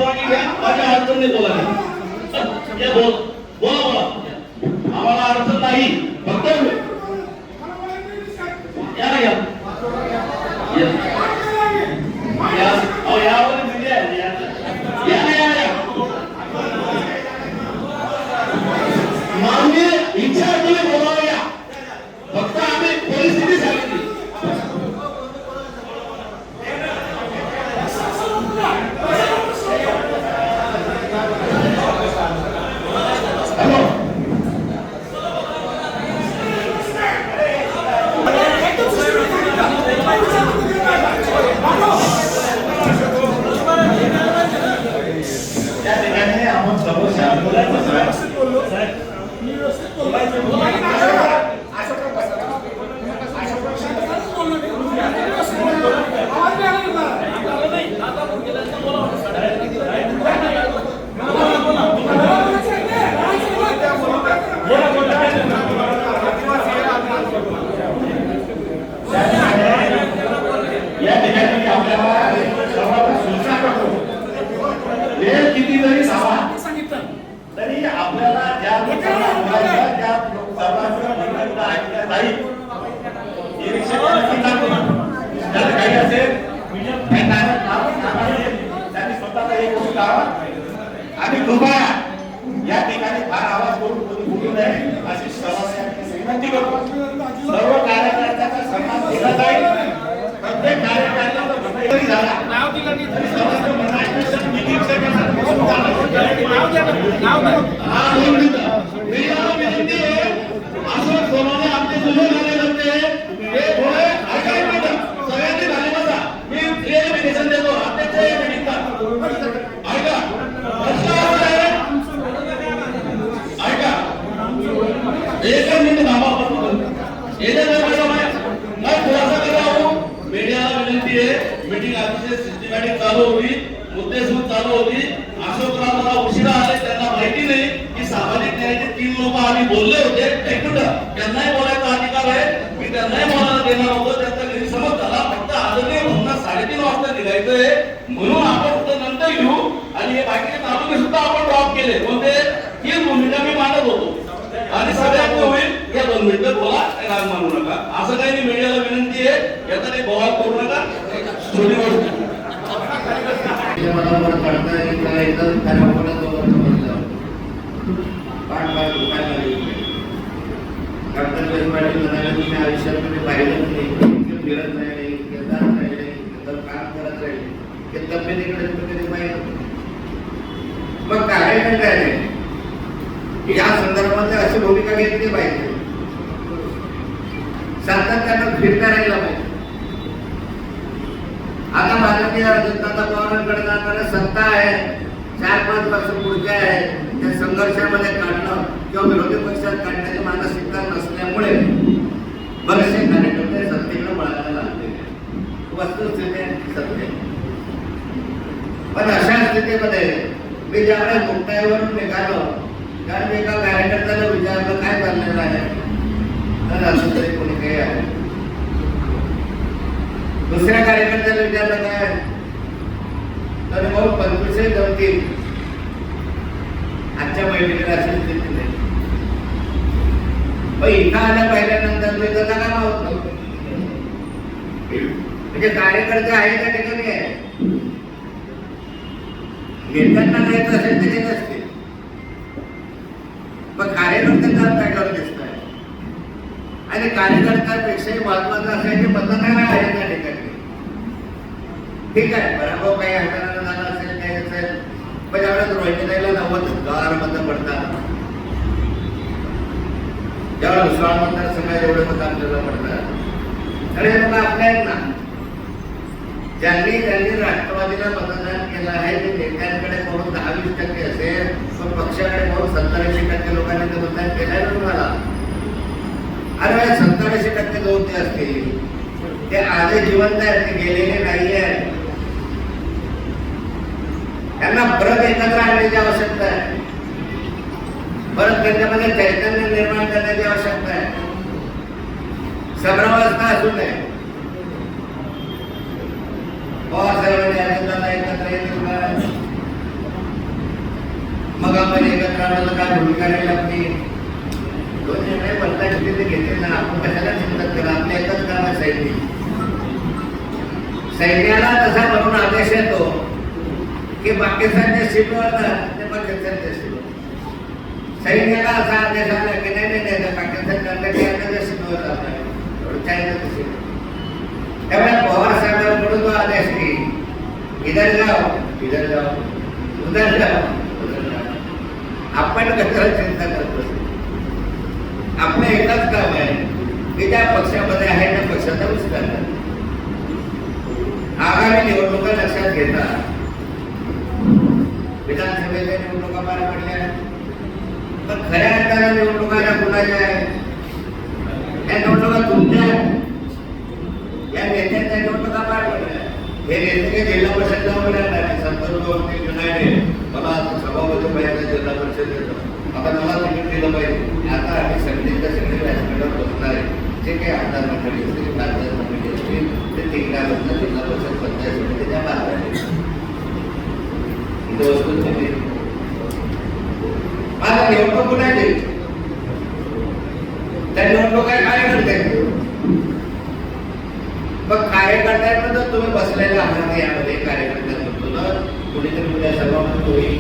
परवानगी घ्या, माझ्या अडचणी बोला. बोल बोला बोला, आम्हाला अडचण नाही, फक्त या ना या यावर मीडिया आहे, या ना या माननीय इच्छा तुम्ही बोलावं या, फक्त आम्ही परिस्थिती सांगितली. किती जरी तरी आपल्याला ज्या काही असेल त्यांनी स्वतःचा एक गोष्ट आणि कृपया या ठिकाणी फार आवाज करून कोणी बोलू नये अशी सर्वांना विनंती करतो. सर्व कार्यकर्त्यांचा सन्मान केला जाईल. प्रत्येक कार्यकर्त्याला जरी झाला अशोक सोनवणे आमचे जुने झाले होते ते थोडे सगळ्यांनी झाले बसा. मी क्लिअरिफिकेशन देतो अध्यक्ष ऐका ऐका एक मिनिट थांबा. मैं खुलासा कर रहा हूँ, मीडियाला विनंती आहे, मीटिंग अतिशय सिस्टमॅटिक चालू होती, मुद्देसूद चालू होती. अशोकराव मला उशिरा आले, त्यांना माहिती नाही की सामाजिक न्यायाचे 3 लोक आम्ही बोलले होते. त्यांनाही बोलायचा अधिकार आहे, मी त्यांनाही बोलायला देणार होतो, त्यांचा गैरसमज झाला. फक्त आजही पुन्हा 3:30 वाजता निघायचंय म्हणून आपण फक्त नंतर घेऊ आणि हे बाकीचे तालुके सुद्धा आपण ड्रॉप केले. कोणते 3 भूमिका मी मांडत होतो आणि सगळ्यांना होईल या 2 मिनिटं बोला, राग मानू नका. असं काही नाही, मीडियाला विनंती आहे, याचा काही बवाल करू नका. छोटी गोष्ट आयुष्यामध्ये पाहिलं नाही, फिरत नाही, काम करत राहिले, तब्येतीकडे कधी पाहिलं. मग काय या संदर्भात अशी भूमिका घेतली पाहिजे, सातत्यानं फिरता राहिला पाहिजे. आता भारतीय जनता पवारांकडे जाणाऱ्या सत्ता आहे, 4-5 वर्ष पुढच्या आहे, त्या संघर्षामध्ये काढणं किंवा विरोधी पक्षात काढण्याची मानसिकता नसल्यामुळे बरेचसे कार्यकर्ते सत्तेकडे वळायला लागले. वस्तुस्थिती सत्य. पण अशा स्थितीमध्ये मी ज्यावेळेस मुक्ताईवरून निघालो, कारण मी एका कार्यकर्त्याला विचारलं काय चाललेलं आहे, तर असं तरी कोणी काही आहे. दुसऱ्या कार्यकर्त्याला विचारलं काय, तर मग 25 जमतील. आजच्या बैठकीला अशी स्थिती नाही. पण इथं आल्या पाहिल्यानंतर मी त्याचा काम होत नव्हतं. म्हणजे कार्यकर्ते आहे त्या ठिकाणी आहे, नेत्यांना जायचं असेल ते घेत असतील, पण कार्यकर्त्यांचा पॅटर्न दिसत आहे. आणि कार्यकर्त्यांपेक्षाही महत्वाचं असायचे मतदार आहे त्या ठिकाणी. ठीक आहे, पराभव काही हाताळायला झाला असेल, काही असेल, पण ज्यावेळेस रोहिणीला 90,000 मतं पडतात, ज्यावेळेस मुसळमान मतदारसंघात एवढे मत आपल्याला पडतात, आणि हे लोक आपले आहेत ना. ज्यांनी राष्ट्रवादीला मतदान केलं आहे ते नेत्यांकडे म्हणून 10-20% असेल, पण पक्षाकडे म्हणून 70-80% लोकांनी ते मतदान केलंय ना तुम्हाला. अरे 70-80% लोक ते असतील, ते आजही जिवंत आहेत, ते गेलेले नाही आहेत. त्यांना परत एकत्र आणण्याची आवश्यकता आहे, परत त्यांच्यामध्ये चैतन्य निर्माण करण्याची आवश्यकता आहे. 17 वाजता असू नये, पवार साहेबांनी अजितदादा एकत्र येतील, आपण एकत्र आल्याला काय भूमिका राहील आपली? दोन निर्णय बनता ते घेतले ना, आपण कशाला चिंता करा? आपलं एकच काम आहे सैन्याला तसा म्हणून आदेश येतो की पाकिस्तानच्या सीमेवर ते पाकिस्तानच्या सीमेवर. सैन्याला असा आदेश आला की नाही पाकिस्तान सीमेवर जात आहे चायनाच्या सीमेवर. त्यामुळे पवार साहेबांकडून तो आदेश की इधर जाओ उधर जाओ. आपण कशाला चिंता करतो? आपलं एकच काम आहे की त्या पक्षामध्ये आहे त्या पक्षाचा विस्तार करा. आगामी निवडणुका लक्षात घेता विधानसभेच्या निवडणुका पार पडल्या, पण खऱ्या अर्थानं निवडणुका या कुणाच्या आहेत? या निवडणुका तुमच्या, या नेत्यांच्या निवडणुका पार पडल्या. हे नेते जिल्हा परिषद जाऊन राहणार संतोष मला सभापती पाहिजे जिल्हा परिषद येतो, आता मला तिकीट दिलं पाहिजे. आता आम्ही सगळीच्या सगळे व्यासपीठावर बसणार आहे. जे काही आमदार मंडळी असतील खासदार मंडळी असतील ते तिकिटावरनं जिल्हा परिषद पंचायत समितीच्या मार्गाने इथं वस्तुस्थिती माझा निवडणूक कुठे देईल? त्या निवडणुका काय करते? मग कार्यकर्त्यांमध्ये तुम्ही बसलेला आहात यामध्ये कार्यकर्त्यांमधून कुणीतरी उद्या सभापती होईल,